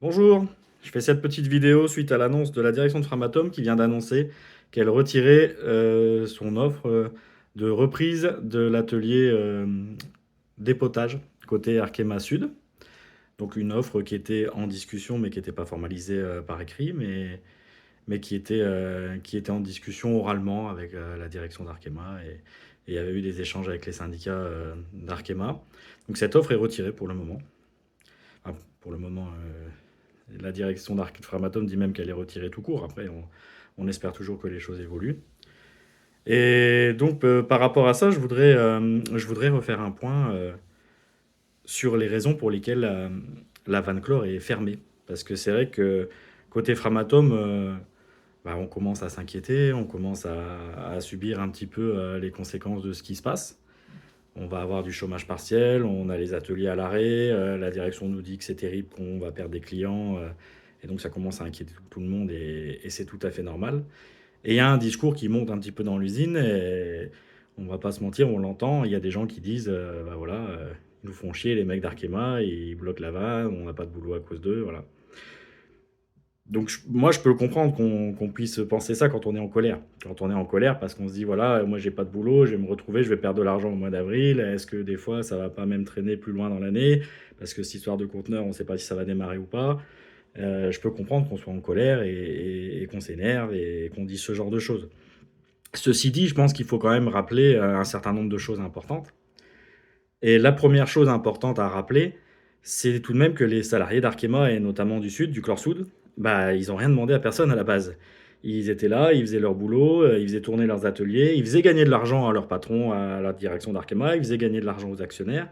Bonjour, je fais cette petite vidéo suite à l'annonce de la direction de Framatome qui vient d'annoncer qu'elle retirait son offre de reprise de l'atelier dépotage côté Arkema Sud. Donc une offre qui était en discussion mais qui n'était pas formalisée par écrit, mais qui était en discussion oralement avec la direction d'Arkema et il y avait eu des échanges avec les syndicats d'Arkema. Donc cette offre est retirée pour le moment. Enfin, pour le moment, la direction d'Arc-Framatome dit même qu'elle est retirée tout court. Après, on espère toujours que les choses évoluent. Et donc, par rapport à ça, je voudrais refaire un point sur les raisons pour lesquelles la Van Clore est fermée. Parce que c'est vrai que côté Framatome, bah, on commence à s'inquiéter, on commence à subir un petit peu les conséquences de ce qui se passe. On va avoir du chômage partiel, on a les ateliers à l'arrêt, la direction nous dit que c'est terrible, qu'on va perdre des clients, et donc ça commence à inquiéter tout le monde, et c'est tout à fait normal. Et il y a un discours qui monte un petit peu dans l'usine, et on va pas se mentir, on l'entend, il y a des gens qui disent, bah voilà, ils nous font chier les mecs d'Arkema, ils bloquent la vanne, on n'a pas de boulot à cause d'eux, voilà. Donc moi, je peux comprendre qu'on puisse penser ça quand on est en colère. Quand on est en colère parce qu'on se dit, voilà, moi j'ai pas de boulot, je vais me retrouver, je vais perdre de l'argent au mois d'avril. Est-ce que des fois ça va pas même traîner plus loin dans l'année? Parce que cette histoire de conteneur, on ne sait pas si ça va démarrer ou pas. Je peux comprendre qu'on soit en colère et qu'on s'énerve et qu'on dise ce genre de choses. Ceci dit, je pense qu'il faut quand même rappeler un certain nombre de choses importantes. Et la première chose importante à rappeler, c'est tout de même que les salariés d'Arkema et notamment du Sud, du Chlorsoud, bah, ils ont rien demandé à personne à la base. Ils étaient là, ils faisaient leur boulot, ils faisaient tourner leurs ateliers, ils faisaient gagner de l'argent à leur patron, à la direction d'Arkema, ils faisaient gagner de l'argent aux actionnaires.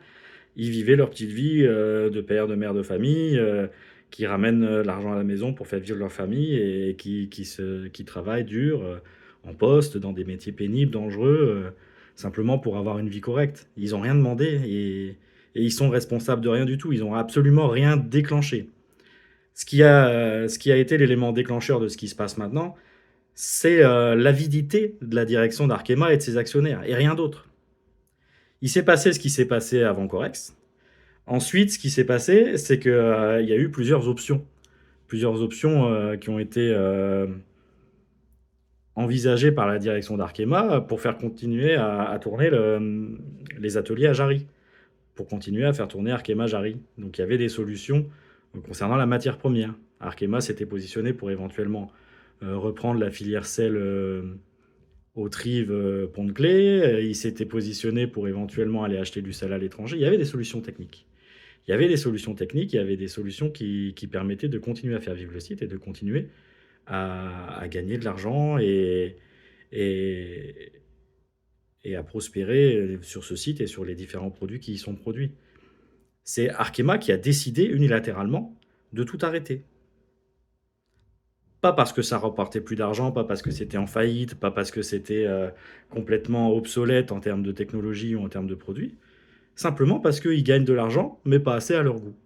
Ils vivaient leur petite vie de père, de mère, de famille, qui ramènent l'argent à la maison pour faire vivre leur famille et qui travaillent dur, en poste, dans des métiers pénibles, dangereux, simplement pour avoir une vie correcte. Ils n'ont rien demandé et ils sont responsables de rien du tout. Ils n'ont absolument rien déclenché. Ce qui a été l'élément déclencheur de ce qui se passe maintenant, c'est l'avidité de la direction d'Arkema et de ses actionnaires, et rien d'autre. Il s'est passé ce qui s'est passé avant Corex. Ensuite, ce qui s'est passé, c'est qu'il y a eu plusieurs options. Plusieurs options qui ont été envisagées par la direction d'Arkema pour faire continuer à tourner les ateliers à Jarry, pour continuer à faire tourner Arkema Jarry. Donc il y avait des solutions concernant la matière première. Arkema s'était positionné pour éventuellement reprendre la filière sel au Trive Pont-de-Clé. Il s'était positionné pour éventuellement aller acheter du sel à l'étranger. Il y avait des solutions techniques. Il y avait des solutions techniques, il y avait des solutions qui permettaient de continuer à faire vivre le site et de continuer à gagner de l'argent et, et à prospérer sur ce site et sur les différents produits qui y sont produits. C'est Arkema qui a décidé unilatéralement de tout arrêter. Pas parce que ça rapportait plus d'argent, pas parce que c'était en faillite, pas parce que c'était complètement obsolète en termes de technologie ou en termes de produits, simplement parce qu'ils gagnent de l'argent, mais pas assez à leur goût.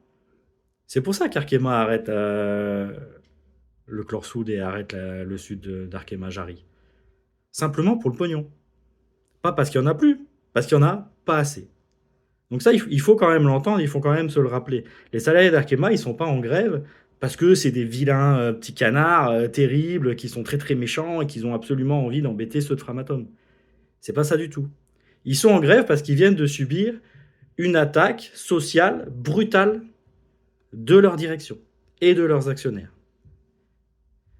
C'est pour ça qu'Arkema arrête le Chlorsoud et arrête le sud d'Arkema Jarry. Simplement pour le pognon. Pas parce qu'il y en a plus, parce qu'il y en a pas assez. Donc ça, il faut quand même l'entendre, il faut quand même se le rappeler. Les salariés d'Arkema, ils sont pas en grève parce que c'est des vilains petits canards terribles qui sont très très méchants et qui ont absolument envie d'embêter ceux de Framatome. C'est pas ça du tout. Ils sont en grève parce qu'ils viennent de subir une attaque sociale brutale de leur direction et de leurs actionnaires.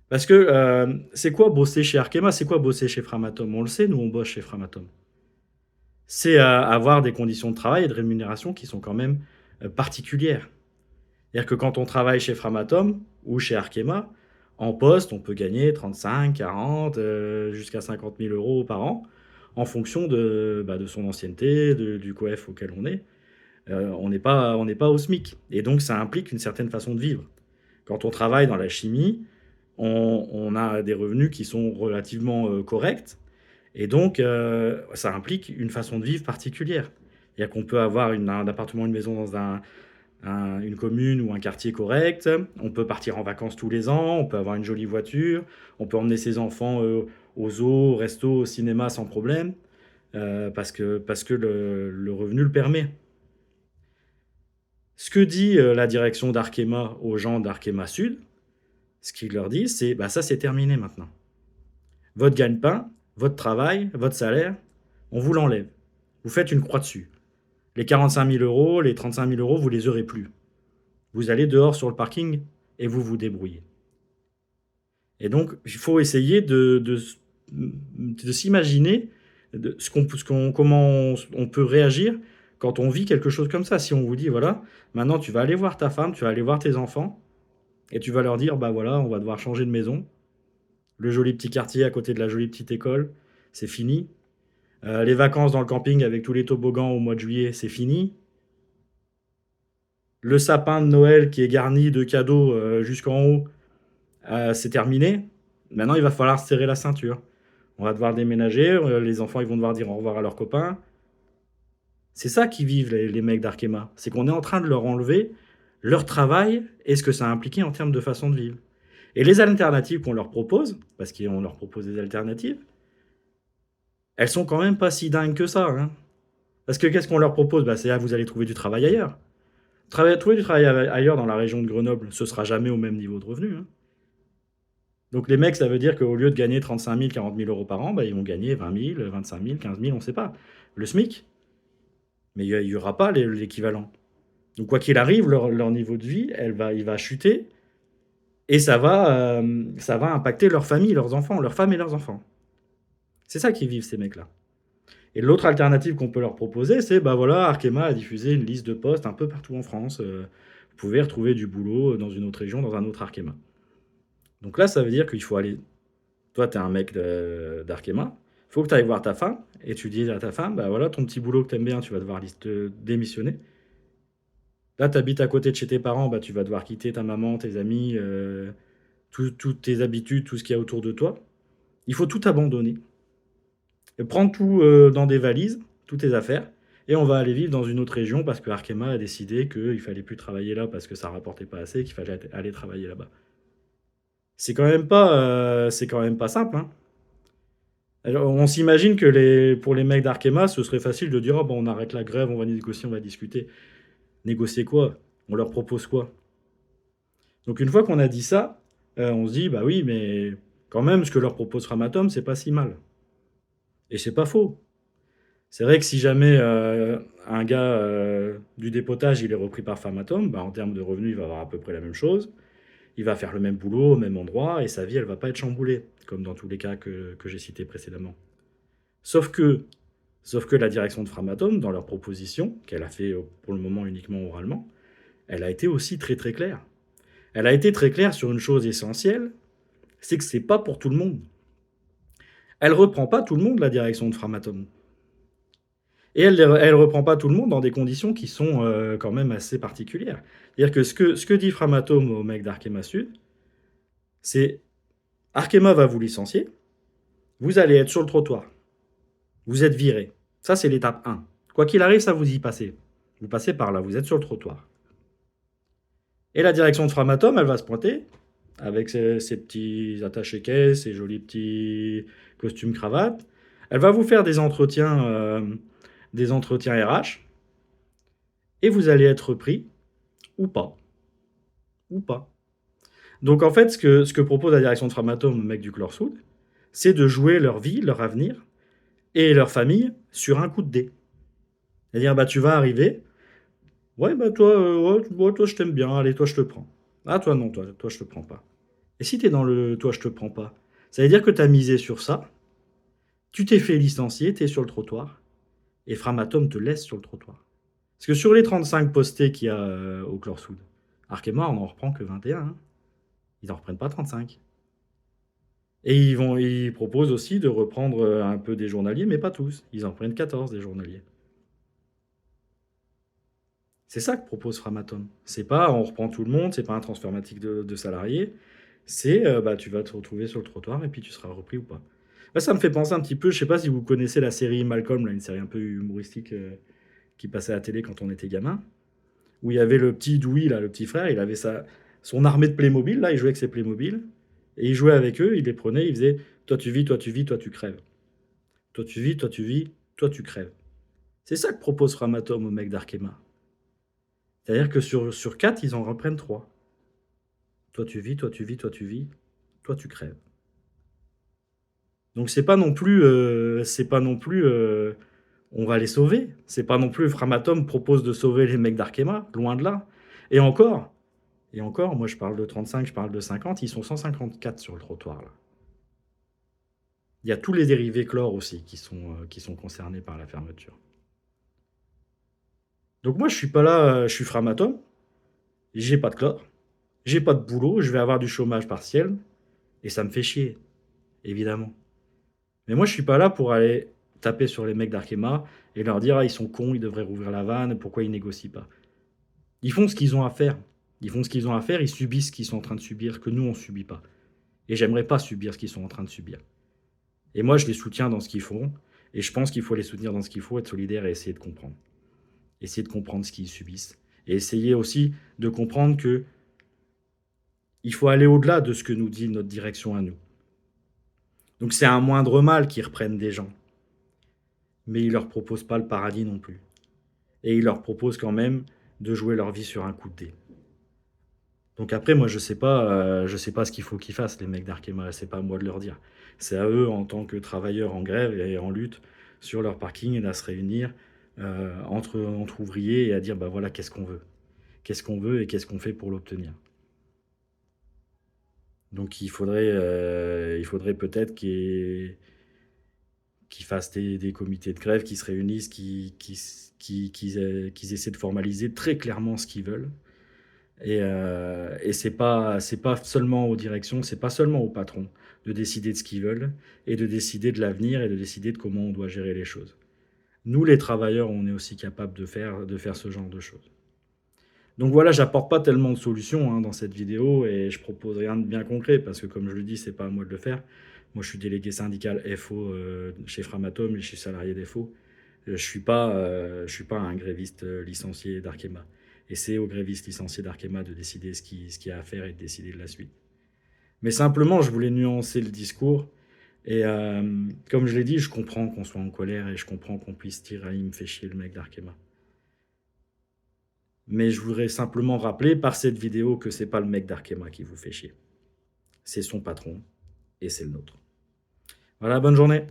Parce que c'est quoi bosser chez Arkema? C'est quoi bosser chez Framatome? On le sait, nous on bosse chez Framatome. C'est avoir des conditions de travail et de rémunération qui sont quand même particulières. C'est-à-dire que quand on travaille chez Framatome ou chez Arkema, en poste, on peut gagner 35, 40, jusqu'à 50 000 euros par an, en fonction de son ancienneté, du COEF auquel on est. On n'est pas au SMIC. Et donc ça implique une certaine façon de vivre. Quand on travaille dans la chimie, on a des revenus qui sont relativement corrects. Et donc, ça implique une façon de vivre particulière. C'est-à-dire qu'on peut avoir un appartement, une maison dans une commune ou un quartier correct. On peut partir en vacances tous les ans. On peut avoir une jolie voiture. On peut emmener ses enfants au zoo, au resto, au cinéma sans problème. Parce que le revenu le permet. Ce que dit la direction d'Arkema aux gens d'Arkema Sud, ce qu'ils leur disent, c'est bah, ça c'est terminé maintenant. Votre gagne-pain, votre travail, votre salaire, on vous l'enlève. Vous faites une croix dessus. Les 45 000 euros, les 35 000 euros, vous les aurez plus. Vous allez dehors sur le parking et vous vous débrouillez. Et donc, il faut essayer de s'imaginer comment on peut réagir quand on vit quelque chose comme ça. Si on vous dit, voilà, maintenant tu vas aller voir ta femme, tu vas aller voir tes enfants, et tu vas leur dire, bah voilà, on va devoir changer de maison. Le joli petit quartier à côté de la jolie petite école, c'est fini. Les vacances dans le camping avec tous les toboggans au mois de juillet, c'est fini. Le sapin de Noël qui est garni de cadeaux jusqu'en haut, c'est terminé. Maintenant, il va falloir serrer la ceinture. On va devoir déménager, les enfants ils vont devoir dire au revoir à leurs copains. C'est ça qui vivent les mecs d'Arkema. C'est qu'on est en train de leur enlever leur travail et ce que ça a impliqué en termes de façon de vivre. Et les alternatives qu'on leur propose, parce qu'on leur propose des alternatives, elles sont quand même pas si dingues que ça, hein. Parce que qu'est-ce qu'on leur propose? Bah, c'est vous allez trouver du travail ailleurs. Trouver du travail ailleurs dans la région de Grenoble, ce sera jamais au même niveau de revenu, hein. Donc les mecs, ça veut dire qu'au lieu de gagner 35 000, 40 000 euros par an, bah, ils vont gagner 20 000, 25 000, 15 000, on ne sait pas. Le SMIC. Mais il n'y aura pas l'équivalent. Donc quoi qu'il arrive, leur niveau de vie, il va chuter et ça va impacter leur famille, leurs enfants, leurs femmes et leurs enfants. C'est ça qu'ils vivent, ces mecs-là. Et l'autre alternative qu'on peut leur proposer, c'est, bah voilà, Arkema a diffusé une liste de postes un peu partout en France. Vous pouvez retrouver du boulot dans une autre région, dans un autre Arkema. Donc là, ça veut dire qu'il faut aller. Toi, tu es un mec d'Arkema. Il faut que tu ailles voir ta femme et tu dis à ta femme, bah voilà, ton petit boulot que tu aimes bien, tu vas devoir démissionner. Là, tu habites à côté de chez tes parents, bah tu vas devoir quitter ta maman, tes amis, toutes tes habitudes, tout ce qu'il y a autour de toi. Il faut tout abandonner. Et prendre tout dans des valises, toutes tes affaires, et on va aller vivre dans une autre région parce que Arkema a décidé qu'il fallait plus travailler là parce que ça rapportait pas assez, qu'il fallait aller travailler là-bas. C'est quand même pas simple, hein. Alors, on s'imagine que pour les mecs d'Arkema, ce serait facile de dire oh, bon, on arrête la grève, on va négocier, on va discuter. Négocier quoi? On leur propose quoi? Donc une fois qu'on a dit ça, on se dit bah oui, mais quand même, ce que leur propose Framatome, c'est pas si mal. Et c'est pas faux. C'est vrai que si jamais un gars du dépotage il est repris par Framatome, bah, en termes de revenus, il va avoir à peu près la même chose. Il va faire le même boulot au même endroit et sa vie, elle va pas être chamboulée, comme dans tous les cas que j'ai cités précédemment. Sauf que, sauf que la direction de Framatome, dans leur proposition, qu'elle a fait pour le moment uniquement oralement, elle a été aussi très très claire. Elle a été très claire sur une chose essentielle, c'est que c'est pas pour tout le monde. Elle reprend pas tout le monde, la direction de Framatome. Et elle reprend pas tout le monde dans des conditions qui sont quand même assez particulières. C'est-à-dire que ce que dit Framatome au mec d'Arkema Sud, c'est Arkema va vous licencier, vous allez être sur le trottoir, vous êtes viré. Ça, c'est l'étape 1. Quoi qu'il arrive, ça vous y passez. Vous passez par là, vous êtes sur le trottoir. Et la direction de Framatome, elle va se pointer avec ses petits attachés-caisses, ses jolis petits costumes cravates. Elle va vous faire des entretiens RH, et vous allez être pris ou pas. Ou pas. Donc en fait, ce que propose la direction de Framatome, le mec du Chlorsoud, c'est de jouer leur vie, leur avenir et leur famille sur un coup de dé. C'est-à-dire, bah tu vas arriver, ouais, bah toi, ouais, toi je t'aime bien, allez, toi je te prends. Ah toi non, toi je te prends pas. Et si t'es dans le toi je te prends pas, ça veut dire que t'as misé sur ça, tu t'es fait licencier, t'es sur le trottoir, et Framatome te laisse sur le trottoir. Parce que sur les 35 postés qu'il y a au Chlorsoud, Arkema, on n'en reprend que 21, hein. Ils n'en reprennent pas 35. Et ils proposent aussi de reprendre un peu des journaliers, mais pas tous. Ils en prennent 14 des journaliers. C'est ça que propose Framatome. C'est pas on reprend tout le monde, c'est pas un transfert matique de salariés. C'est bah, tu vas te retrouver sur le trottoir et puis tu seras repris ou pas. Là, ça me fait penser un petit peu, je sais pas si vous connaissez la série Malcolm, là, une série un peu humoristique qui passait à la télé quand on était gamin, où il y avait le petit Dewey, là, le petit frère, il avait son armée de Playmobil, là, il jouait avec ses Playmobil, et il jouait avec eux, il les prenait, il faisait toi tu vis, toi tu vis, toi tu crèves. Toi tu vis, toi tu vis, toi tu crèves. C'est ça que propose Framatome au mec d'Arkema. C'est-à-dire que sur 4, ils en reprennent 3. Toi, tu vis, toi, tu vis, toi, tu vis, toi, tu crèves. Donc c'est pas non plus, on va les sauver. C'est pas non plus Framatome propose de sauver les mecs d'Arkema, loin de là. Et encore, et encore, moi je parle de 35, je parle de 50, ils sont 154 sur le trottoir là. Il y a tous les dérivés chlore aussi qui sont concernés par la fermeture. Donc moi je suis pas là, je suis Framatome, j'ai pas de chlore, j'ai pas de boulot, je vais avoir du chômage partiel, et ça me fait chier, évidemment. Mais moi, je suis pas là pour aller taper sur les mecs d'Arkema et leur dire: «Ah, ils sont cons, ils devraient rouvrir la vanne, pourquoi ils négocient pas?» Ils font ce qu'ils ont à faire. Ils font ce qu'ils ont à faire, ils subissent ce qu'ils sont en train de subir, que nous, on subit pas. Et j'aimerais pas subir ce qu'ils sont en train de subir. Et moi, je les soutiens dans ce qu'ils font, et je pense qu'il faut les soutenir dans ce qu'il faut, être solidaire et essayer de comprendre. Essayer de comprendre ce qu'ils subissent. Et essayer aussi de comprendre que il faut aller au-delà de ce que nous dit notre direction à nous. Donc c'est un moindre mal qu'ils reprennent des gens. Mais ils leur proposent pas le paradis non plus. Et ils leur proposent quand même de jouer leur vie sur un coup de dé. Donc après, moi, je sais pas ce qu'il faut qu'ils fassent, les mecs d'Arkema, c'est pas à moi de leur dire. C'est à eux, en tant que travailleurs en grève et en lutte sur leur parking, et à se réunir entre ouvriers et à dire, bah voilà, qu'est-ce qu'on veut. Qu'est-ce qu'on veut et qu'est-ce qu'on fait pour l'obtenir. Donc il faudrait peut-être qu'ils fassent des comités de grève, qui se réunissent, qu'ils essaient de formaliser très clairement ce qu'ils veulent. Et c'est pas seulement aux directions, c'est pas seulement aux patrons de décider de ce qu'ils veulent et de décider de l'avenir et de décider de comment on doit gérer les choses. Nous, les travailleurs, on est aussi capables de faire ce genre de choses. Donc voilà, j'apporte pas tellement de solutions dans cette vidéo et je propose rien de bien concret parce que comme je le dis, c'est pas à moi de le faire. Moi, je suis délégué syndical FO chez Framatome et je suis salarié d'FO. Je suis pas un gréviste licencié d'Arkema. Et c'est aux grévistes licenciés d'Arkema de décider ce qu'il y a à faire et de décider de la suite. Mais simplement, je voulais nuancer le discours. Et comme je l'ai dit, je comprends qu'on soit en colère et je comprends qu'on puisse dire «Ah, il me fait chier le mec d'Arkema». Mais je voudrais simplement rappeler par cette vidéo que c'est pas le mec d'Arkema qui vous fait chier. C'est son patron et c'est le nôtre. Voilà, bonne journée.